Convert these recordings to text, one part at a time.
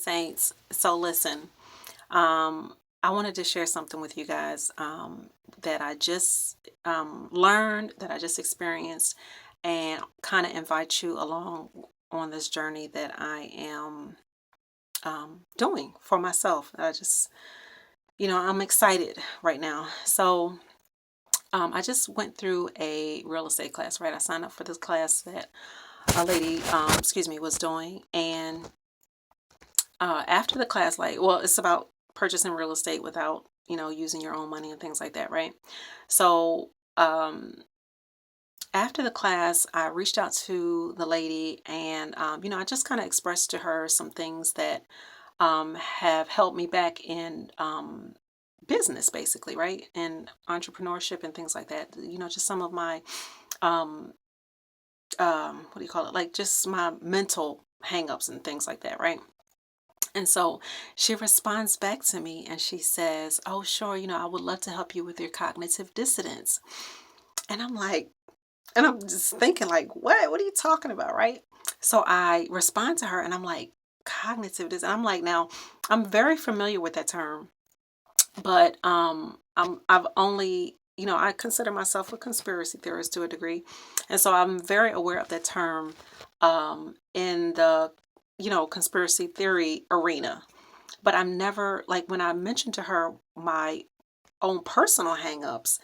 Saints. So listen, I wanted to share something with you guys that I just learned, that I just experienced, and kind of invite you along on this journey that I am doing for myself. I'm excited right now. So I just went through a real estate class, right? I signed up for this class that a lady, was doing, and after the class, it's about purchasing real estate without, using your own money and things like that, right? So, after the class, I reached out to the lady and, I just kind of expressed to her some things that have held me back in business, basically, right? And entrepreneurship and things like that. Just some of my, um, what do you call it? Like just my mental hangups and things like that, right? And so she responds back to me and she says, "Oh, sure, I would love to help you with your cognitive dissonance." And I'm like, and I'm just thinking, like, what? What are you talking about? Right. So I respond to her and I'm like, cognitive dissonance. I'm like, now I'm very familiar with that term, but I've only, I consider myself a conspiracy theorist to a degree. And so I'm very aware of that term in the, conspiracy theory arena. But I'm never like when I mentioned to her my own personal hangups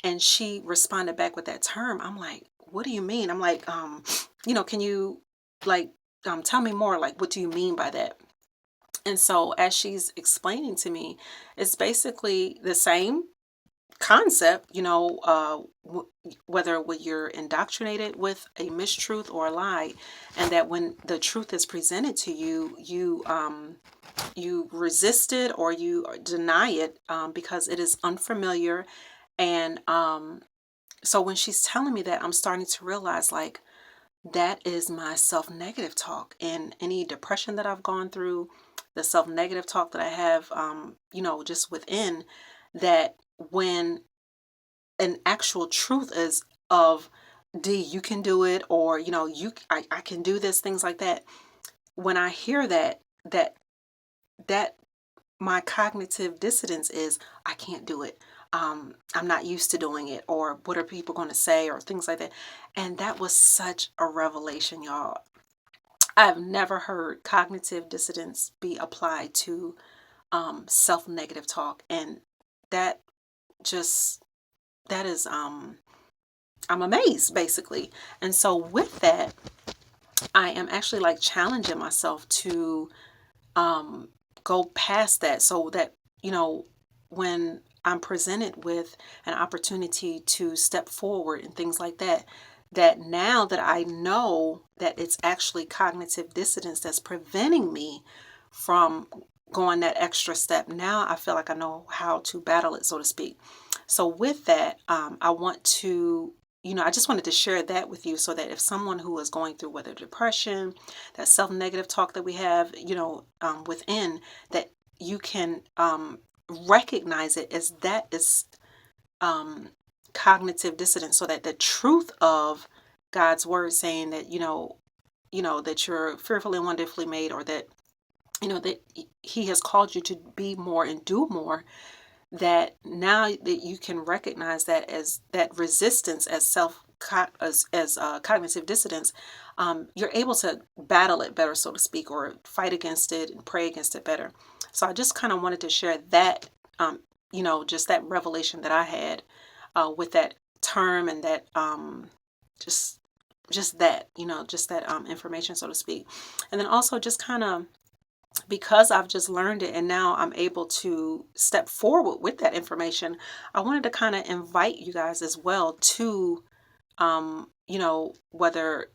and she responded back with that term, I'm like, what do you mean? I'm like, can you like tell me more? Like, what do you mean by that? And so as she's explaining to me, it's basically the same concept, whether you're indoctrinated with a mistruth or a lie, and that when the truth is presented to you, you resist it or you deny it because it is unfamiliar. And so when she's telling me that, I'm starting to realize like that is my self-negative talk, and any depression that I've gone through, the self-negative talk that I have, just within that, when an actual truth is of D, you can do it, or I can do this, things like that. When I hear that my cognitive dissonance is I can't do it. I'm not used to doing it, or what are people going to say, or things like that. And that was such a revelation, y'all. I've never heard cognitive dissonance be applied to self-negative talk, and that just that is I'm amazed basically. And so with that, I am actually like challenging myself to um, go past that, so that, you know, when I'm presented with an opportunity to step forward and things like that, that now that I know that it's actually cognitive dissonance that's preventing me from going that extra step, now I feel like I know how to battle it, so to speak. So with that, I want to, I just wanted to share that with you so that if someone who is going through whether depression, that self-negative talk that we have, within, that you can recognize it as that is um, cognitive dissonance, so that the truth of God's word saying that, that you're fearfully and wonderfully made, or that, that he has called you to be more and do more, that now that you can recognize that as that resistance as cognitive dissonance, you're able to battle it better, so to speak, or fight against it and pray against it better. So I just kind of wanted to share that, just that revelation that I had with that term, and that just just that information, so to speak. And then also just kind of, because I've just learned it and now I'm able to step forward with that information, I wanted to kind of invite you guys as well to, whether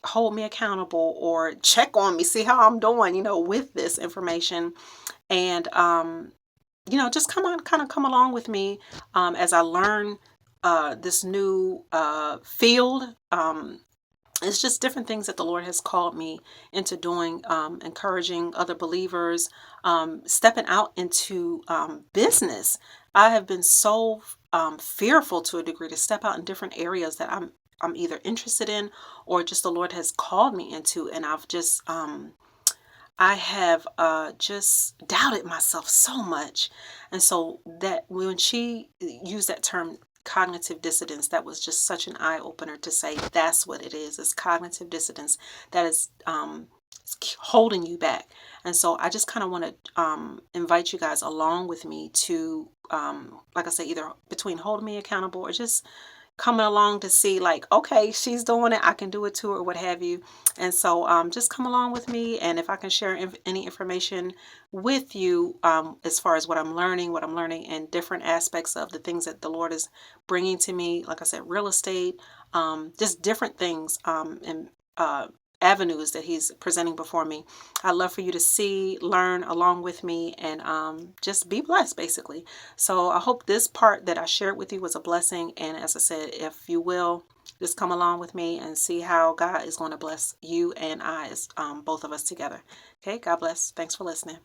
hold me accountable or check on me, see how I'm doing, with this information. And, just come along with me as I learn this new field. It's just different things that the Lord has called me into doing, encouraging other believers, stepping out into business. I have been so fearful to a degree to step out in different areas that I'm either interested in or just the Lord has called me into, and I have just doubted myself so much. And so that when she used that term cognitive dissonance, that was just such an eye opener to say that's what it is. It's cognitive dissonance that is holding you back. And so I just kind of want to invite you guys along with me to, like I say, either between holding me accountable or just coming along to see like, okay, she's doing it, I can do it too, or what have you. And so just come along with me, and if I can share any information with you as far as what I'm learning and different aspects of the things that the Lord is bringing to me, like I said, real estate, just different things, and avenues that he's presenting before me. I'd love for you to see, learn along with me, and just be blessed, basically. So I hope this part that I shared with you was a blessing. And as I said, if you will, just come along with me and see how God is going to bless you and I, as both of us together. Okay, God bless. Thanks for listening.